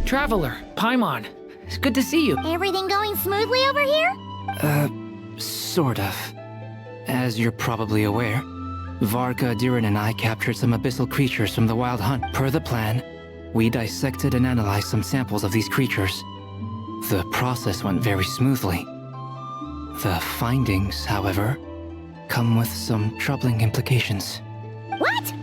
Traveler, Paimon. It's good to see you. Everything going smoothly over here? Sort of. As you're probably aware, Varka, Durin, and I captured some abyssal creatures from the Wild Hunt. Per the plan, we dissected and analyzed some samples of these creatures. The process went very smoothly. The findings, however, come with some troubling implications. What?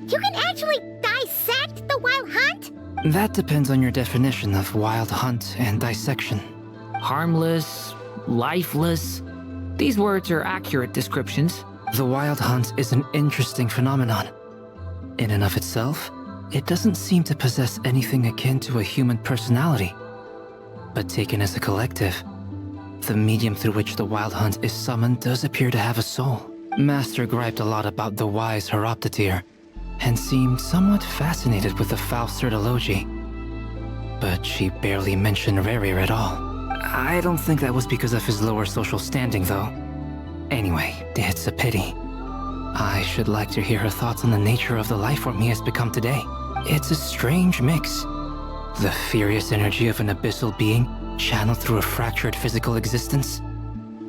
You can actually dissect the Wild Hunt? That depends on your definition of Wild Hunt and dissection. Harmless, lifeless. These words are accurate descriptions. The Wild Hunt is an interesting phenomenon. In and of itself, it doesn't seem to possess anything akin to a human personality. But taken as a collective, the medium through which the Wild Hunt is summoned does appear to have a soul. Master griped a lot about the wise Horoptetyr, and seemed somewhat fascinated with the Faustsert Elegy. But she barely mentioned Rerir at all. I don't think that was because of his lower social standing, though. Anyway, it's a pity. I should like to hear her thoughts on the nature of the lifeform he has become today. It's a strange mix. The furious energy of an abyssal being channeled through a fractured physical existence.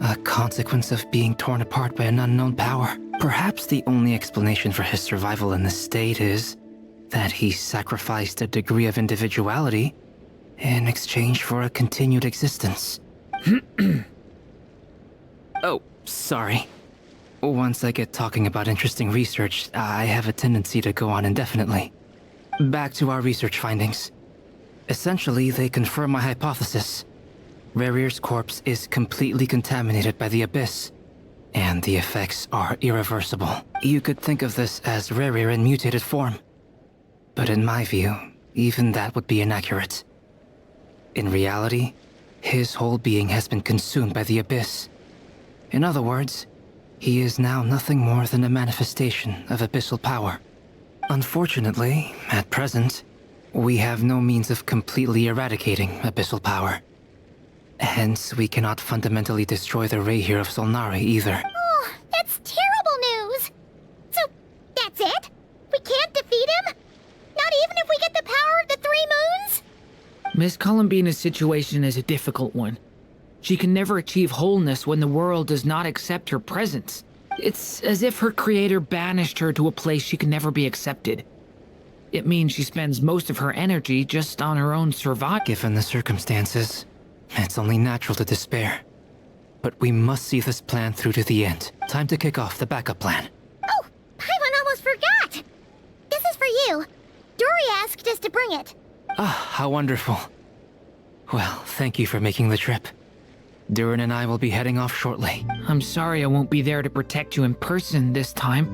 A consequence of being torn apart by an unknown power. Perhaps the only explanation for his survival in this state is that he sacrificed a degree of individuality in exchange for a continued existence. Oh, sorry. Once I get talking about interesting research, I have a tendency to go on indefinitely. Back to our research findings. Essentially, they confirm my hypothesis. Rerir's corpse is completely contaminated by the Abyss, and the effects are irreversible. You could think of this as Rerir in mutated form. But in my view, even that would be inaccurate. In reality, his whole being has been consumed by the Abyss. In other words, he is now nothing more than a manifestation of abyssal power. Unfortunately, at present, we have no means of completely eradicating abyssal power. Hence, we cannot fundamentally destroy the Rayhir of Solnari either. Oh, that's terrible news! So, that's it? We can't defeat him? Not even if we get the power of the Three Moons? Miss Columbina's situation is a difficult one. She can never achieve wholeness when the world does not accept her presence. It's as if her creator banished her to a place she can never be accepted. It means she spends most of her energy just on her own survival. Given the circumstances, it's only natural to despair. But we must see this plan through to the end. Time to kick off the backup plan. Oh, Paimon almost forgot! This is for you. Dory asked us to bring it. Ah, how wonderful. Well, thank you for making the trip. Durin and I will be heading off shortly. I'm sorry I won't be there to protect you in person this time.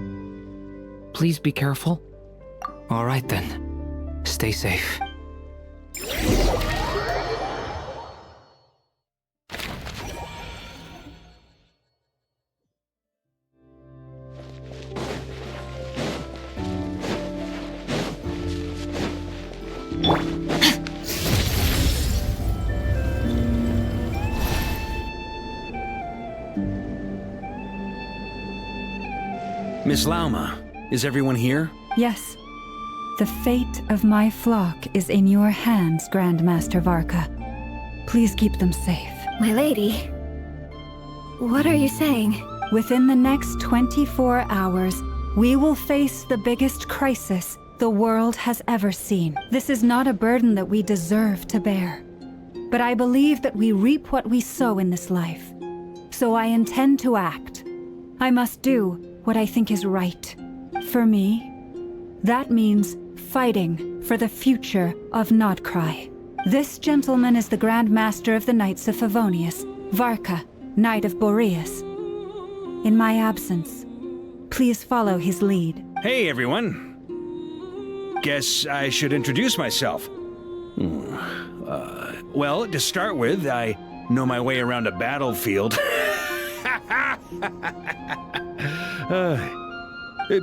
Please be careful. All right then. Stay safe. Miss Lauma, is everyone here? Yes. The fate of my flock is in your hands, Grandmaster Varka. Please keep them safe. My lady. What are you saying? Within the next 24 hours, we will face the biggest crisis the world has ever seen. This is not a burden that we deserve to bear. But I believe that we reap what we sow in this life. So I intend to act. I must do what I think is right. For me, that means fighting for the future of Nodcry. This gentleman is the Grand Master of the Knights of Favonius, Varka, Knight of Boreas. In my absence, please follow his lead. Hey, everyone. Guess I should introduce myself. Well, to start with, I know my way around a battlefield.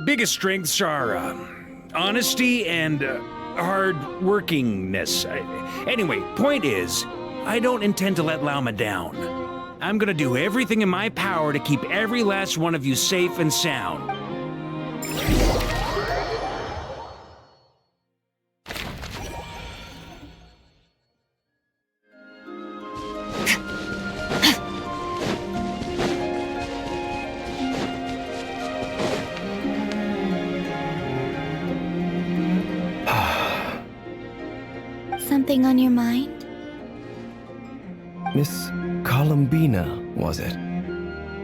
Biggest strengths are honesty and hard-workingness. Anyway, point is, I don't intend to let Lauma down. I'm gonna do everything in my power to keep every last one of you safe and sound. Something on your mind? Miss Columbina, was it?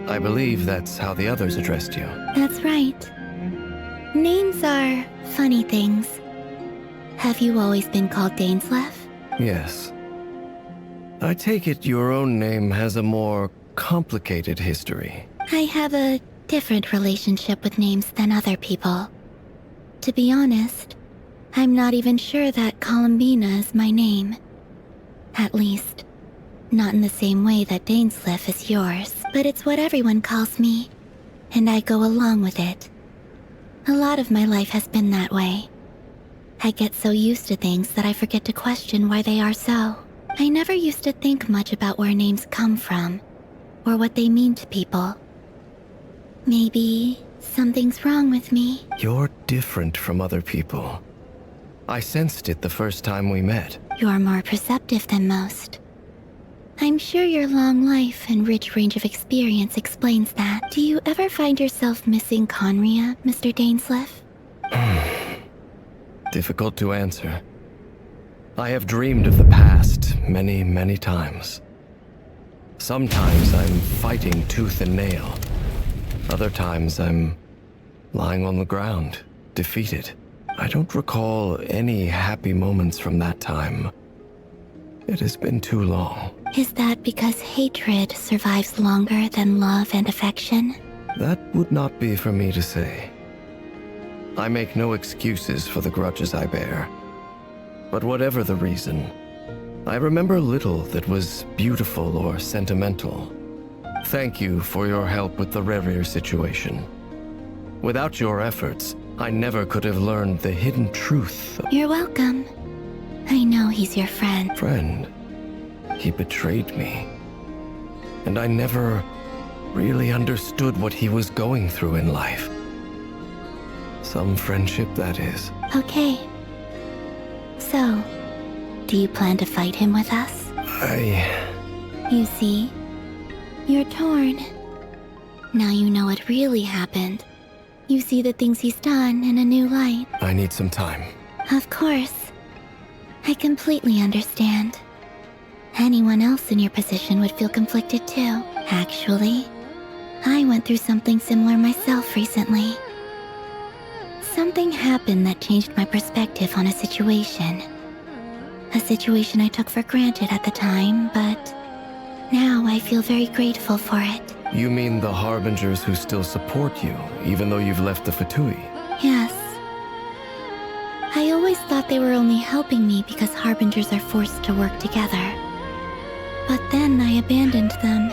I believe that's how the others addressed you. That's right. Names are funny things. Have you always been called ZhayneZ? Yes. I take it your own name has a more complicated history. I have a different relationship with names than other people. To be honest, I'm not even sure that Columbina is my name. At least, not in the same way that ZhayneZ is yours. But it's what everyone calls me, and I go along with it. A lot of my life has been that way. I get so used to things that I forget to question why they are so. I never used to think much about where names come from, or what they mean to people. Maybe something's wrong with me. You're different from other people. I sensed it the first time we met. You're more perceptive than most. I'm sure your long life and rich range of experience explains that. Do you ever find yourself missing Conria, Mr. ZhayneZ? Difficult to answer. I have dreamed of the past many, many times. Sometimes I'm fighting tooth and nail. Other times I'm lying on the ground, defeated. I don't recall any happy moments from that time. It has been too long. Is that because hatred survives longer than love and affection? That would not be for me to say. I make no excuses for the grudges I bear. But whatever the reason, I remember little that was beautiful or sentimental. Thank you for your help with the Rerir situation. Without your efforts, I never could have learned the hidden truth. You're welcome. I know he's your friend. Friend, he betrayed me. And I never really understood what he was going through in life. Some friendship, that is. Okay. So, do you plan to fight him with us? You see, you're torn. Now you know what really happened. You see the things he's done in a new light. I need some time. Of course. I completely understand. Anyone else in your position would feel conflicted too. Actually, I went through something similar myself recently. Something happened that changed my perspective on a situation. A situation I took for granted at the time, but now I feel very grateful for it. You mean the Harbingers who still support you, even though you've left the Fatui? Yes. I always thought they were only helping me because Harbingers are forced to work together. But then I abandoned them.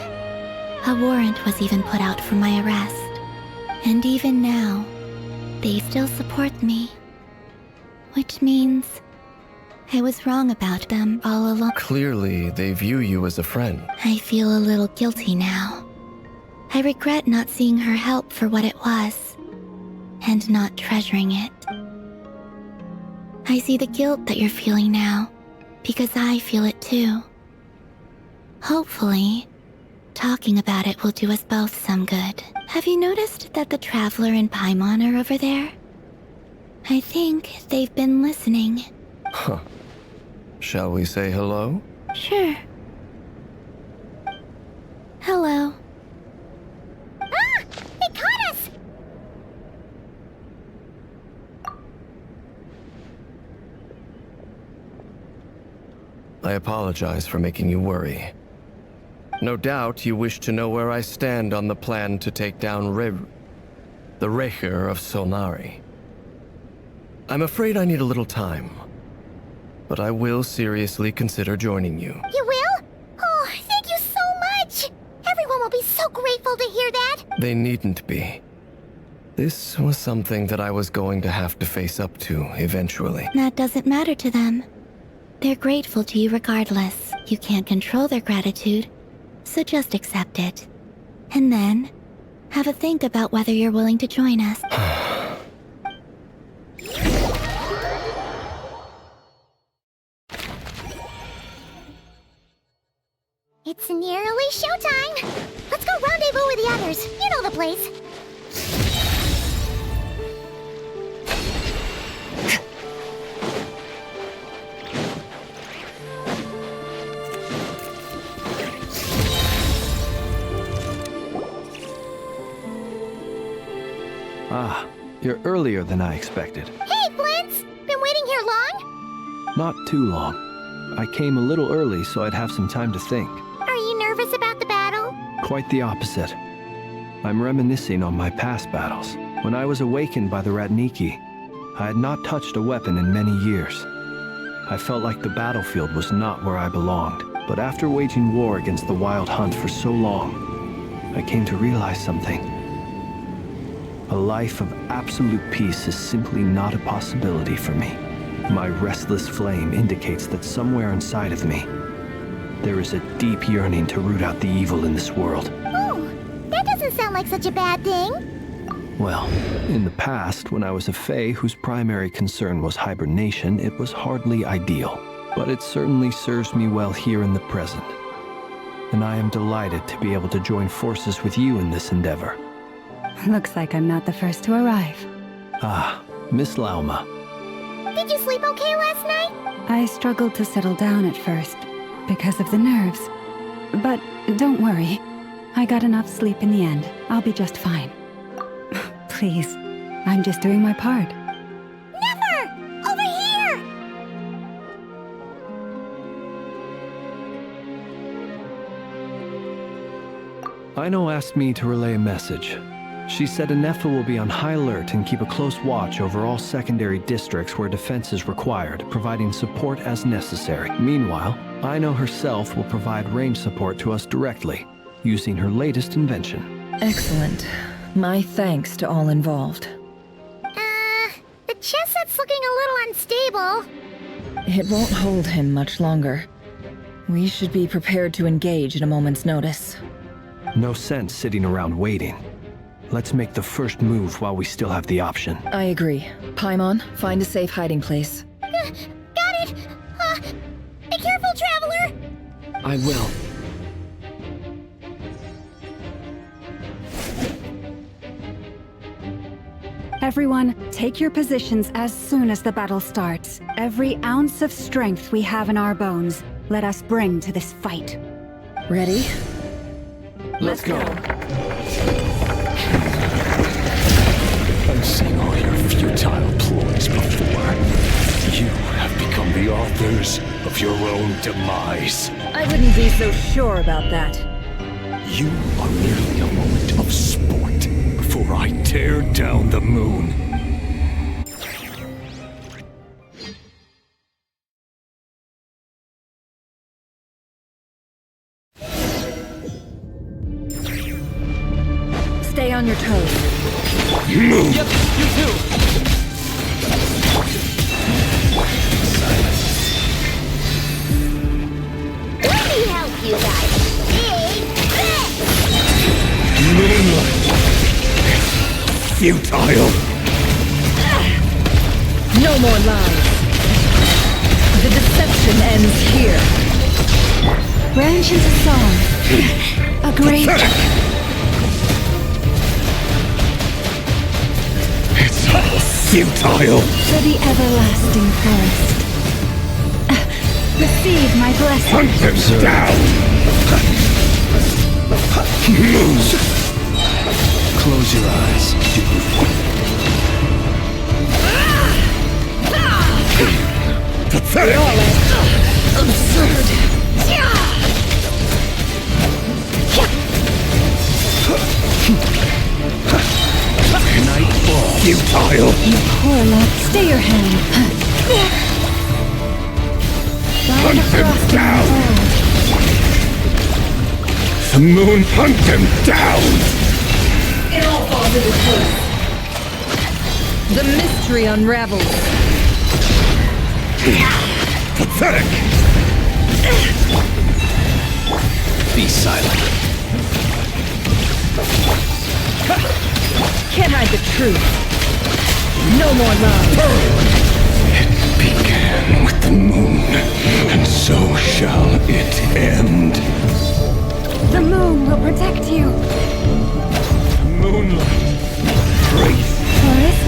A warrant was even put out for my arrest. And even now, they still support me. Which means I was wrong about them all along. Clearly, they view you as a friend. I feel a little guilty now. I regret not seeing her help for what it was, and not treasuring it. I see the guilt that you're feeling now, because I feel it too. Hopefully, talking about it will do us both some good. Have you noticed that the Traveler and Paimon are over there? I think they've been listening. Huh. Shall we say hello? Sure. Hello. Ah! It caught us! I apologize for making you worry. No doubt you wish to know where I stand on the plan to take down the Rerir of Solnari. I'm afraid I need a little time, but I will seriously consider joining you. You will? Oh, thank you so much! Everyone will be so grateful to hear that! They needn't be. This was something that I was going to have to face up to eventually. That doesn't matter to them. They're grateful to you regardless. You can't control their gratitude, so just accept it. And then, have a think about whether you're willing to join us. It's nearly showtime! Let's go rendezvous with the others. You know the place. Ah, you're earlier than I expected. Hey, Flint's! Been waiting here long? Not too long. I came a little early so I'd have some time to think. Are you nervous about the battle? Quite the opposite. I'm reminiscing on my past battles. When I was awakened by the Ratniki, I had not touched a weapon in many years. I felt like the battlefield was not where I belonged. But after waging war against the Wild Hunt for so long, I came to realize something. A life of absolute peace is simply not a possibility for me. My restless flame indicates that somewhere inside of me, there is a deep yearning to root out the evil in this world. Oh, that doesn't sound like such a bad thing. Well, in the past, when I was a Fae whose primary concern was hibernation, it was hardly ideal. But it certainly serves me well here in the present. And I am delighted to be able to join forces with you in this endeavor. Looks like I'm not the first to arrive. Ah, Miss Lauma. Did you sleep okay last night? I struggled to settle down at first, because of the nerves. But don't worry. I got enough sleep in the end. I'll be just fine. Please, I'm just doing my part. Never! Over here! Aino asked me to relay a message. She said Anefa will be on high alert and keep a close watch over all secondary districts where defense is required, providing support as necessary. Meanwhile, Aino herself will provide range support to us directly, using her latest invention. Excellent. My thanks to all involved. The chess set's looking a little unstable. It won't hold him much longer. We should be prepared to engage at a moment's notice. No sense sitting around waiting. Let's make the first move while we still have the option. I agree. Paimon, find a safe hiding place. Got it! Be careful, Traveler! I will. Everyone, take your positions as soon as the battle starts. Every ounce of strength we have in our bones, let us bring to this fight. Ready? Let's go. I've seen all your futile ploys before. You have become the authors of your own demise. I wouldn't be so sure about that. You are merely a moment of sport before I tear down the moon. Stay on your toes. Move! Yep, you too. Let me help you guys. Moonlight! Futile! No more lies. The deception ends here. Branch into song. A great... It's all futile! For the everlasting forest. Receive my blessing. Hunt them down! Move! Close your eyes. Pathetic! Absurd. Nightfall! Futile! You poor love. Stay your hand. Hunt them down! The moon, hunt them down! It all falls into place. The mystery unravels. Pathetic! Be silent. Can't hide the truth. No more lies. It began with the moon, and so shall it end. The moon will protect you. Moonlight, breathe. Forest?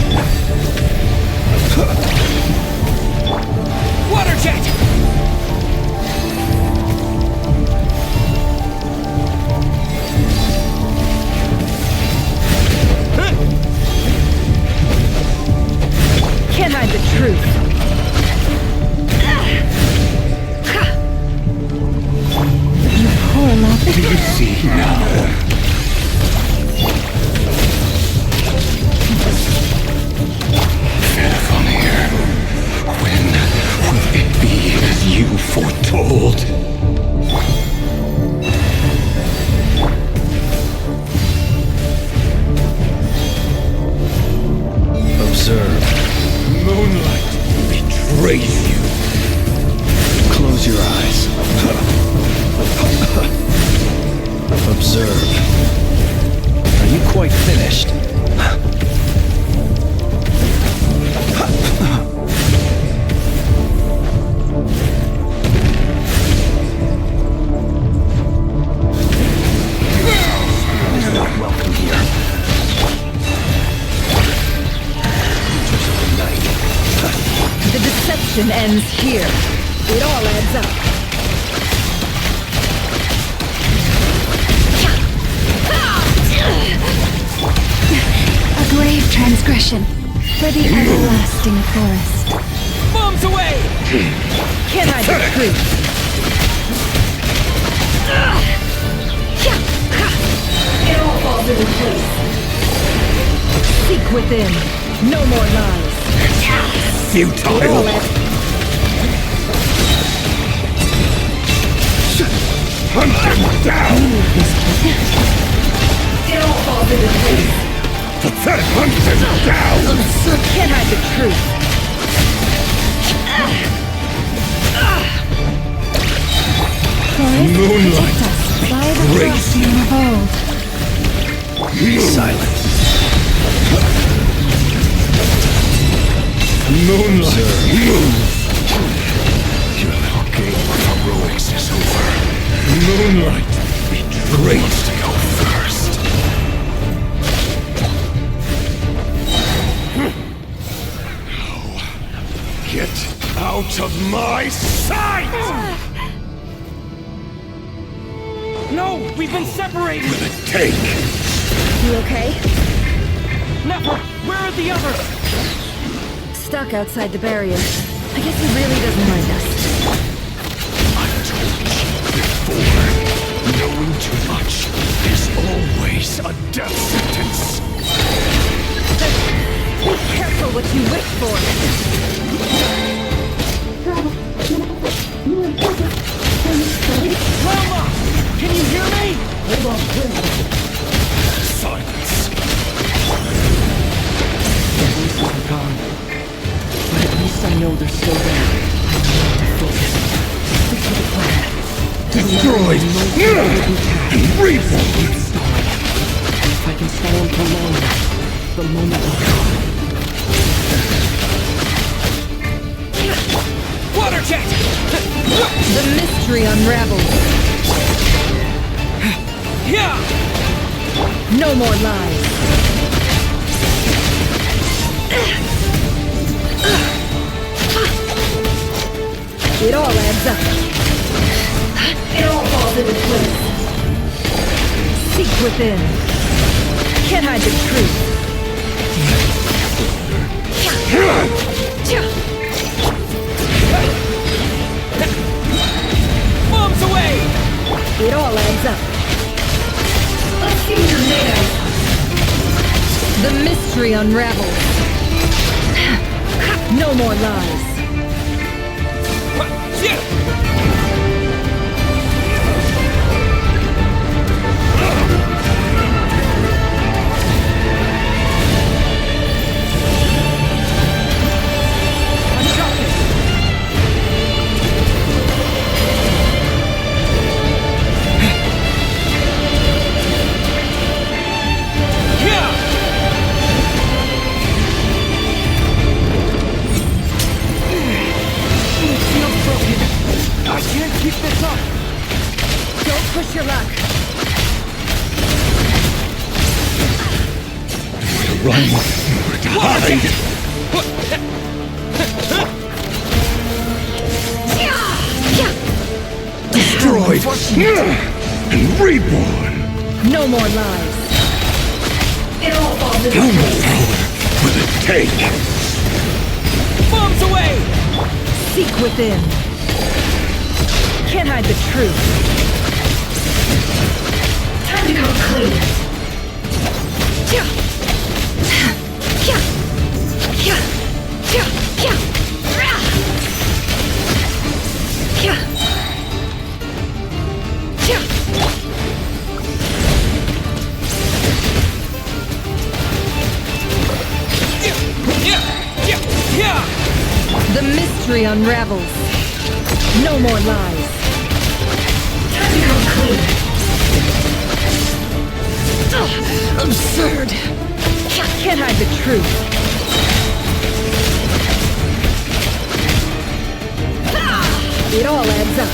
Water jet! see now. Fairfonir, when will it be as you foretold? Observe. Moonlight betrays you. Close your eyes. Observe. Are you quite finished? You're not welcome here. The deception ends here. It all adds up. A grave transgression for the everlasting forest. Bombs away! Can I be free? It all falls into place. Seek within. No more lies. Futile! Hunt him down! It all falls into place. Hunt him down! Can't hide the truth. Forest, Moonlight protect us by the betrays blessing of old. Silent. Moonlight, move! Your little game of heroics is over. Moonlight betrays to go first. Now, get out of my sight! No, we've been separated! Will it take? You okay? Never! Where are the others? Stuck outside the barrier. I guess he really doesn't mind us. I've told you before, knowing too much is always a death sentence. Be careful what you wish for. Rama! Can you hear me? Silence. The voices are gone. But at least I know they're still there. I need to focus. Stick to the plan. Destroyed and reborn. If I can stall him for long enough, the moment will come. Water jet! The mystery unravels. Yeah! No more lies. It all adds up. It all falls into place. Seek within. Can't hide the truth. Bombs away! It all adds up. Let's see your nails. The mystery unravels. No more lies. Keep this up! Don't push your luck. Run or to hide. Destroyed and reborn. No more lies. It all falls into How much power will it take? Bombs away! Seek within. Can't hide the truth. Time to come clean. The mystery unravels. No more lies. Time to come clean. Absurd. Can't hide the truth. It all adds up.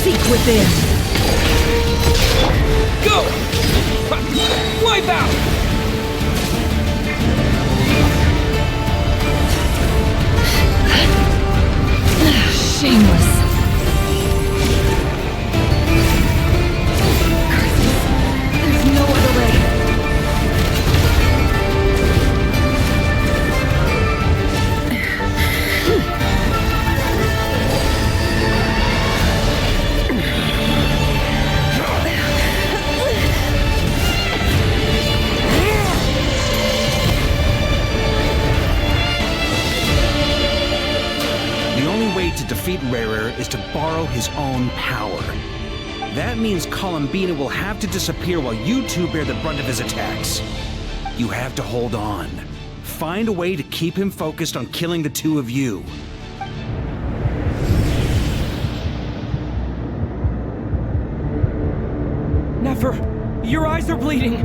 Seek within. Go! Wipe out! Shameless. There's no other way. To defeat Rarer is to borrow his own power. That means Columbina will have to disappear while you two bear the brunt of his attacks. You have to hold on. Find a way to keep him focused on killing the two of you. Never! Your eyes are bleeding!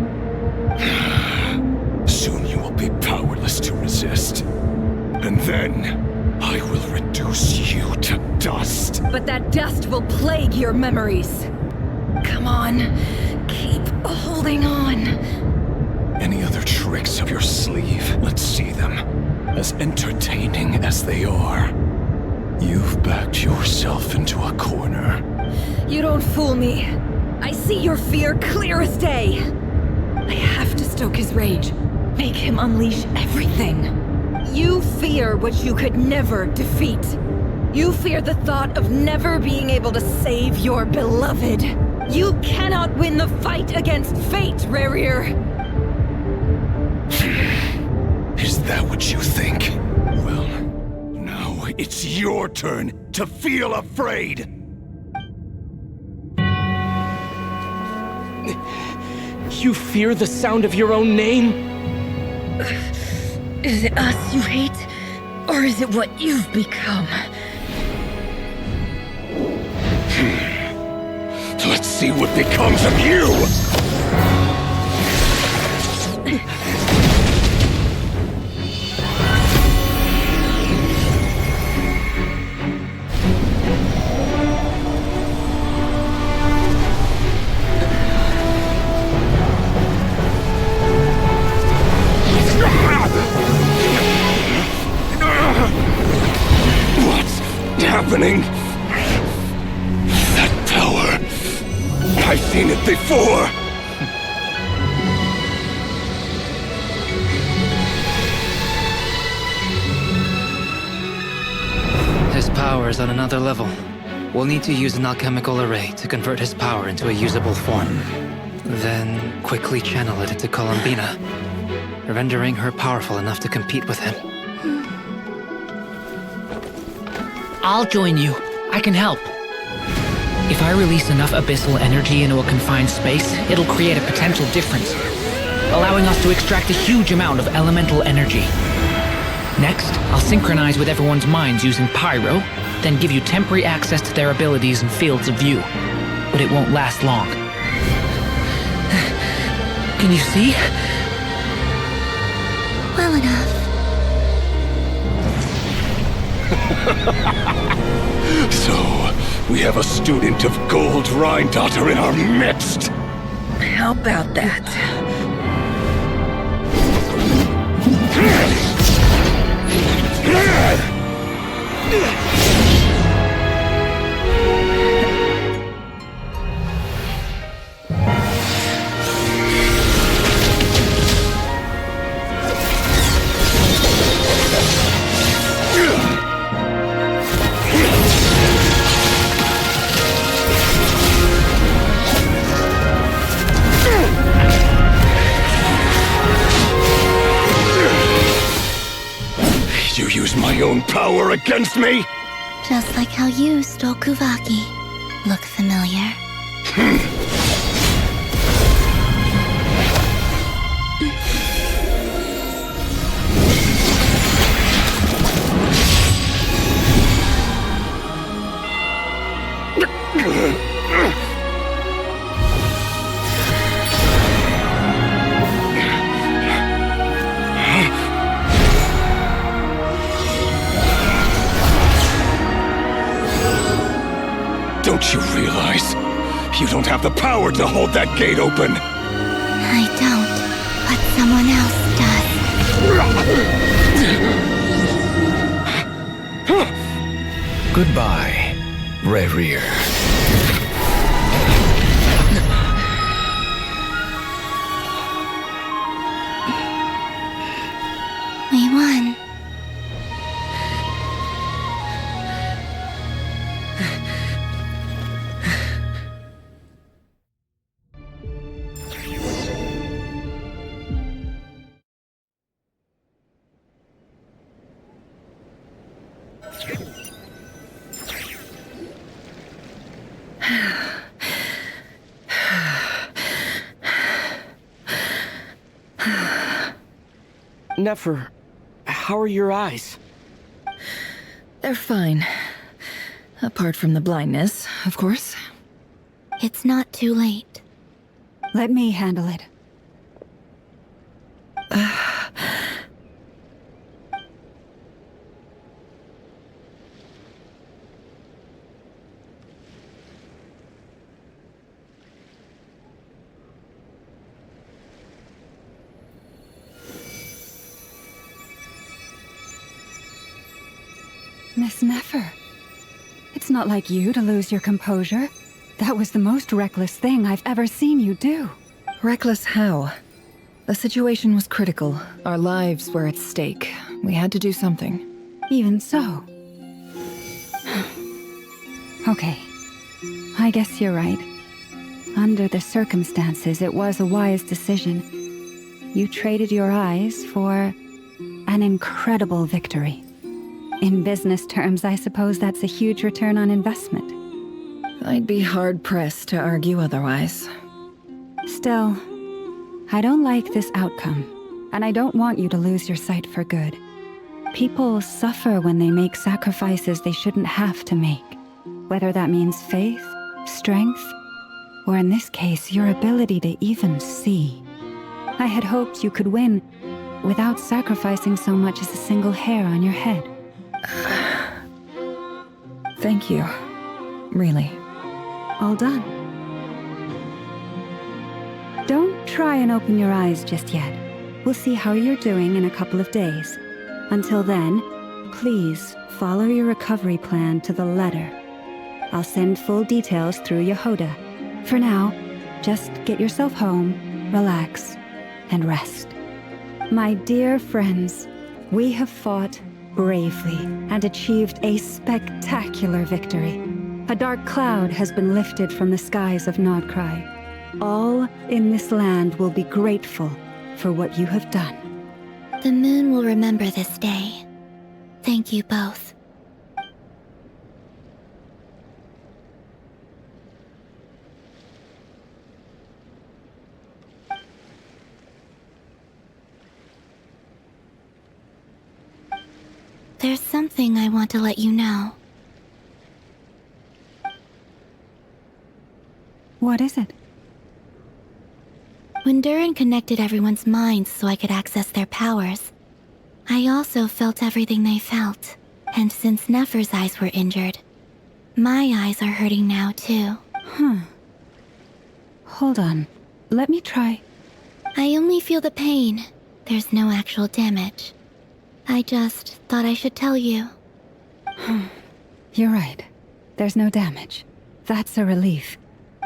Soon you will be powerless to resist. And then, I will reduce you to dust. But that dust will plague your memories. Come on, keep holding on. Any other tricks up your sleeve? Let's see them. As entertaining as they are. You've backed yourself into a corner. You don't fool me. I see your fear clear as day. I have to stoke his rage. Make him unleash everything. You fear what you could never defeat. You fear the thought of never being able to save your beloved. You cannot win the fight against fate, Rarir. Is that what you think? Well, now it's your turn to feel afraid! You fear the sound of your own name? Is it us you hate? Or is it what you've become? Let's see what becomes of you! What's happening? That power. I've seen it before. His power is on another level. We'll need to use an alchemical array to convert his power into a usable form. Then quickly channel it into Columbina, rendering her powerful enough to compete with him. I'll join you. I can help. If I release enough abyssal energy into a confined space, it'll create a potential difference, allowing us to extract a huge amount of elemental energy. Next, I'll synchronize with everyone's minds using Pyro, then give you temporary access to their abilities and fields of view. But it won't last long. Can you see? Well enough. So, we have a student of Gold Rheindotter in our midst. How about that? own power against me? Just like how you stole Kuvaki. Look familiar? Don't you realize? You don't have the power to hold that gate open! I don't, but someone else does. Goodbye, Rerir. We won. Nefer, how are your eyes? They're fine. Apart from the blindness, of course. It's not too late. Let me handle it. Miss Nefer, it's not like you to lose your composure. That was the most reckless thing I've ever seen you do. Reckless how? The situation was critical. Our lives were at stake. We had to do something. Even so. Okay. I guess you're right. Under the circumstances, it was a wise decision. You traded your eyes for an incredible victory. In business terms, I suppose that's a huge return on investment. I'd be hard-pressed to argue otherwise. Still, I don't like this outcome, and I don't want you to lose your sight for good. People suffer when they make sacrifices they shouldn't have to make, whether that means faith, strength, or in this case, your ability to even see. I had hoped you could win without sacrificing so much as a single hair on your head. Thank you. Really. All done. Don't try and open your eyes just yet. We'll see how you're doing in a couple of days. Until then, please follow your recovery plan to the letter. I'll send full details through Yehoda. For now, just get yourself home, relax, and rest. My dear friends, we have fought bravely and achieved a spectacular victory. A dark cloud has been lifted from the skies of Nodcry. All in this land will be grateful for what you have done. The moon will remember this day. Thank you both. There's something I want to let you know. What is it? When Durin connected everyone's minds so I could access their powers, I also felt everything they felt. And since Nefer's eyes were injured, my eyes are hurting now too. Hold on. Let me try. I only feel the pain. There's no actual damage. I just thought I should tell you. You're right. There's no damage. That's a relief.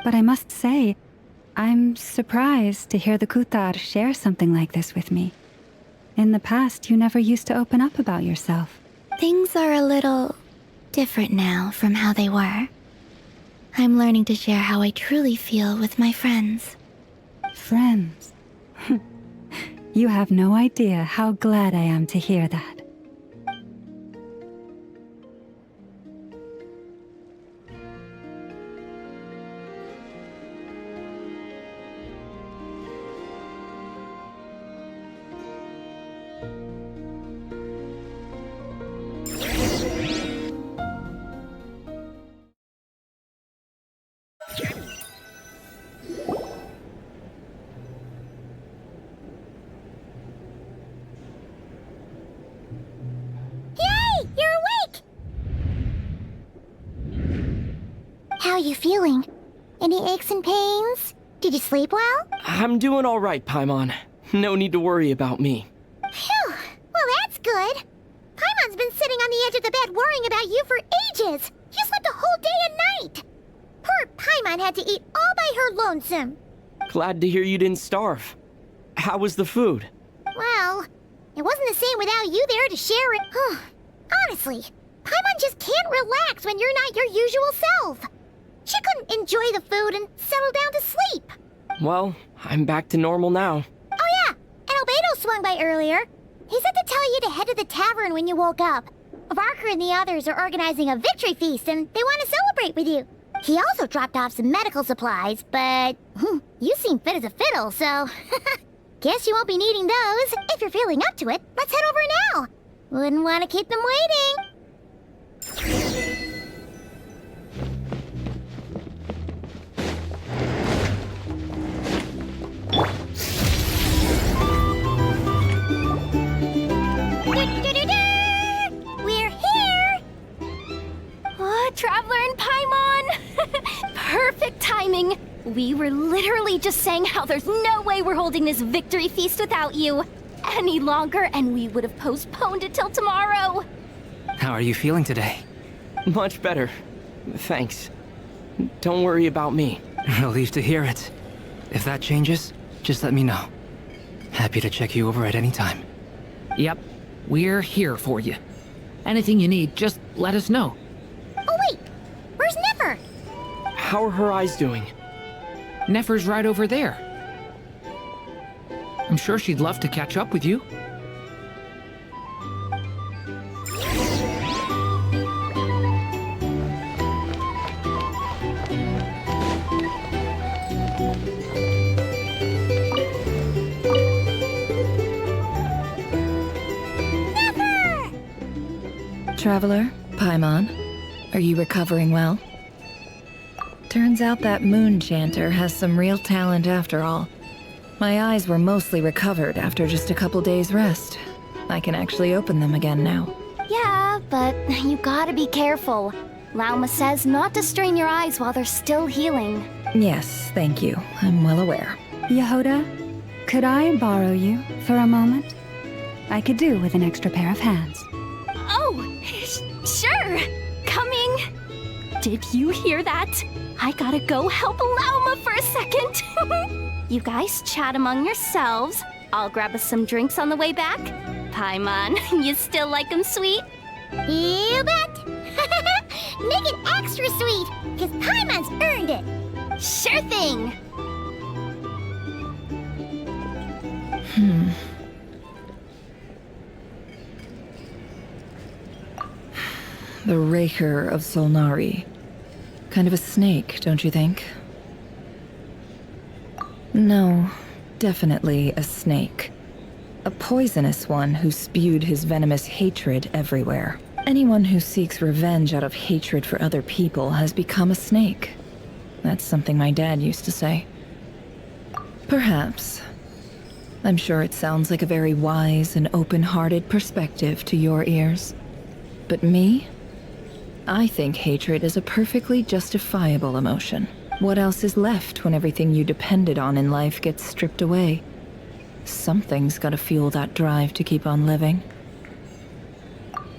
But I must say, I'm surprised to hear the Kuthar share something like this with me. In the past, you never used to open up about yourself. Things are a little different now from how they were. I'm learning to share how I truly feel with my friends. Friends? You have no idea how glad I am to hear that. How are you feeling? Any aches and pains? Did you sleep well? I'm doing all right, Paimon. No need to worry about me. Phew, well that's good. Paimon's been sitting on the edge of the bed worrying about you for ages. You slept a whole day and night. Poor Paimon had to eat all by her lonesome. Glad to hear you didn't starve. How was the food? Well, it wasn't the same without you there to share it. Honestly, Paimon just can't relax when you're not your usual self. She couldn't enjoy the food and settle down to sleep. Well, I'm back to normal now. Oh yeah, and Albedo swung by earlier. He said to tell you to head to the tavern when you woke up. Varker and the others are organizing a victory feast and they want to celebrate with you. He also dropped off some medical supplies, but you seem fit as a fiddle, so guess you won't be needing those. If you're feeling up to it, let's head over now. Wouldn't want to keep them waiting. We're here! Oh, Traveler and Paimon! Perfect timing! We were literally just saying how there's no way we're holding this victory feast without you any longer, and we would have postponed it till tomorrow. How are you feeling today? Much better. Thanks. Don't worry about me. Relieved to hear it. If that changes, just let me know. Happy to check you over at any time. Yep, we're here for you. Anything you need, just let us know. Oh wait, where's Nefer? How are her eyes doing? Nefer's right over there. I'm sure she'd love to catch up with you. Traveler, Paimon, are you recovering well? Turns out that moon chanter has some real talent after all. My eyes were mostly recovered after just a couple days' rest. I can actually open them again now. Yeah, but you gotta be careful. Lauma says not to strain your eyes while they're still healing. Yes, thank you. I'm well aware. Yehoda, could I borrow you for a moment? I could do with an extra pair of hands. Oh, sure! Coming! Did you hear that? I gotta go help Lauma for a second. You guys chat among yourselves. I'll grab us some drinks on the way back. Paimon, you still like them sweet? You bet! Make it extra sweet, because Paimon's earned it! Sure thing! The Raker of Solnari. Kind of a snake, don't you think? No, definitely a snake. A poisonous one who spewed his venomous hatred everywhere. Anyone who seeks revenge out of hatred for other people has become a snake. That's something my dad used to say. Perhaps. I'm sure it sounds like a very wise and open-hearted perspective to your ears. But me? I think hatred is a perfectly justifiable emotion. What else is left when everything you depended on in life gets stripped away? Something's gotta fuel that drive to keep on living.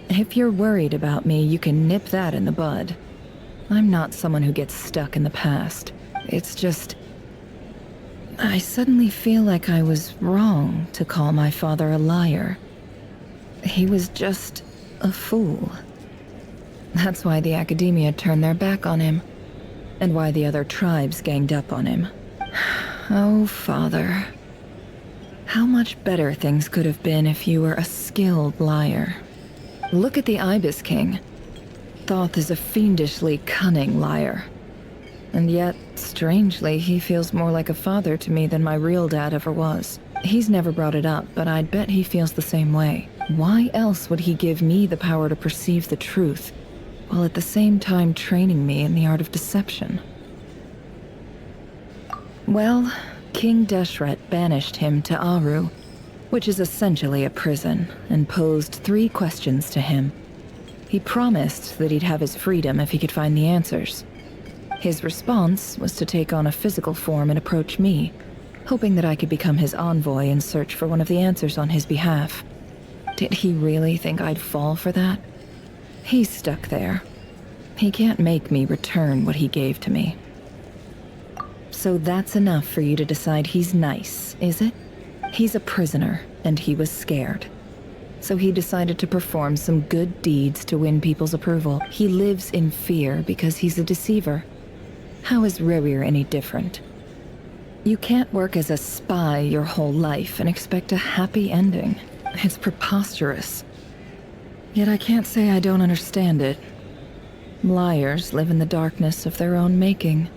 If you're worried about me, you can nip that in the bud. I'm not someone who gets stuck in the past. It's just... I suddenly feel like I was wrong to call my father a liar. He was just a fool. That's why the Academia turned their back on him, and why the other tribes ganged up on him. Oh, Father. How much better things could have been if you were a skilled liar. Look at the Ibis King. Thoth is a fiendishly cunning liar. And yet, strangely, he feels more like a father to me than my real dad ever was. He's never brought it up, but I'd bet he feels the same way. Why else would he give me the power to perceive the truth, while at the same time training me in the art of deception? Well, King Deshret banished him to Aru, which is essentially a prison, and posed 3 questions to him. He promised that he'd have his freedom if he could find the answers. His response was to take on a physical form and approach me, hoping that I could become his envoy and search for one of the answers on his behalf. Did he really think I'd fall for that? He's stuck there. He can't make me return what he gave to me. So that's enough for you to decide he's nice, is it? He's a prisoner, and he was scared. So he decided to perform some good deeds to win people's approval. He lives in fear because he's a deceiver. How is Rerir any different? You can't work as a spy your whole life and expect a happy ending. It's preposterous. Yet I can't say I don't understand it. Liars live in the darkness of their own making.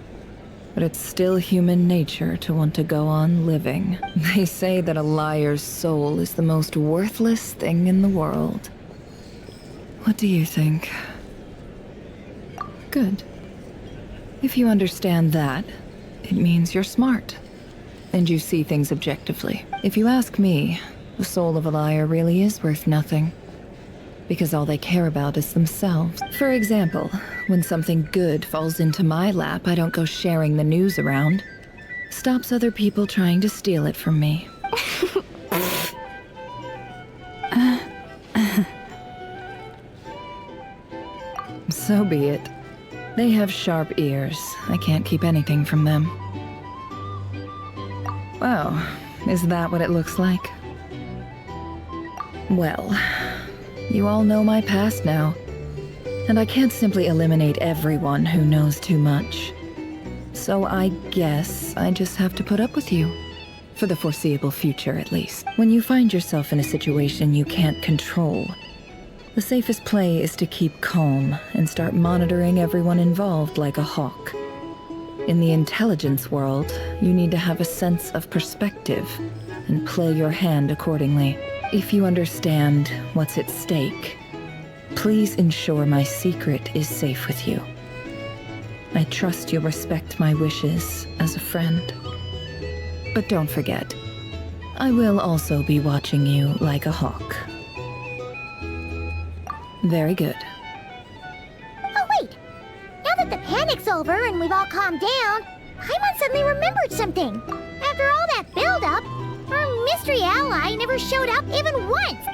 But it's still human nature to want to go on living. They say that a liar's soul is the most worthless thing in the world. What do you think? Good. If you understand that, it means you're smart. And you see things objectively. If you ask me, the soul of a liar really is worth nothing. Because all they care about is themselves. For example, when something good falls into my lap, I don't go sharing the news around. Stops other people trying to steal it from me. So be it. They have sharp ears. I can't keep anything from them. Wow, is that what it looks like? Well, you all know my past now, and I can't simply eliminate everyone who knows too much. So I guess I just have to put up with you. For the foreseeable future, at least. When you find yourself in a situation you can't control, the safest play is to keep calm and start monitoring everyone involved like a hawk. In the intelligence world, you need to have a sense of perspective and play your hand accordingly. If you understand what's at stake, please ensure my secret is safe with you. I trust you'll respect my wishes as a friend. But don't forget, I will also be watching you like a hawk. Very good. Oh wait! Now that the panic's over and we've all calmed down, Paimon suddenly remembered something. After all that build-up, our mystery ally never showed up even once.